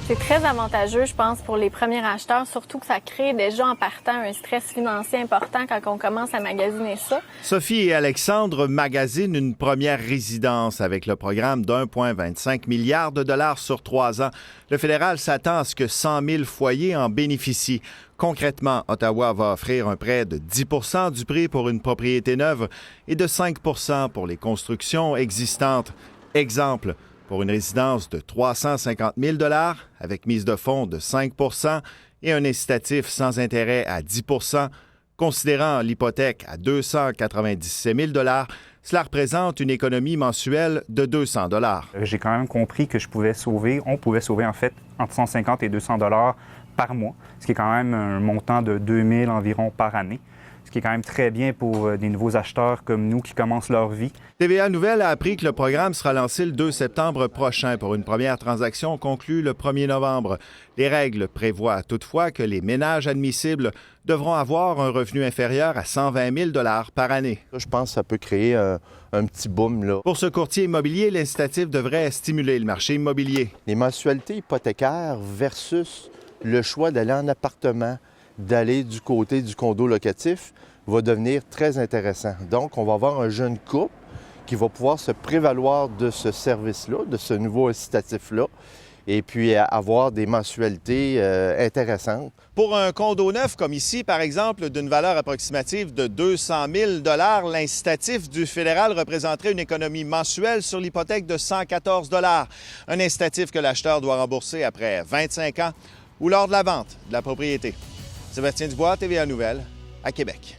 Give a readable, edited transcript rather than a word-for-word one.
C'est très avantageux, je pense, pour les premiers acheteurs, surtout que ça crée déjà en partant un stress financier important quand on commence à magasiner ça. Sophie et Alexandre magasinent une première résidence avec le programme d'1,25 milliard de dollars sur 3 ans. Le fédéral s'attend à ce que 100 000 foyers en bénéficient. Concrètement, Ottawa va offrir un prêt de 10 % du prix pour une propriété neuve et de 5 % pour les constructions existantes. Exemple, pour une résidence de 350 000 $ avec mise de fonds de 5 % et un incitatif sans intérêt à 10 %, considérant l'hypothèque à 297 000 $, cela représente une économie mensuelle de 200 $. J'ai quand même compris que on pouvait sauver en fait entre 150 et 200 $ par mois, ce qui est quand même un montant de 2 000 environ par année. Ce qui est quand même très bien pour des nouveaux acheteurs comme nous qui commencent leur vie. TVA Nouvelle a appris que le programme sera lancé le 2 septembre prochain pour une première transaction conclue le 1er novembre. Les règles prévoient toutefois que les ménages admissibles devront avoir un revenu inférieur à 120 000 $ par année. Je pense que ça peut créer un petit boom, là. Pour ce courtier immobilier, l'incitatif devrait stimuler le marché immobilier. Les mensualités hypothécaires versus le choix d'aller en appartement, d'aller du côté du condo locatif, va devenir très intéressant. Donc, on va avoir un jeune couple qui va pouvoir se prévaloir de ce service-là, de ce nouveau incitatif-là, et puis avoir des mensualités intéressantes. Pour un condo neuf comme ici, par exemple, d'une valeur approximative de 200 000 $, l'incitatif du fédéral représenterait une économie mensuelle sur l'hypothèque de 114 $. Un incitatif que l'acheteur doit rembourser après 25 ans ou lors de la vente de la propriété. Sébastien Dubois, TVA Nouvelle, à Québec.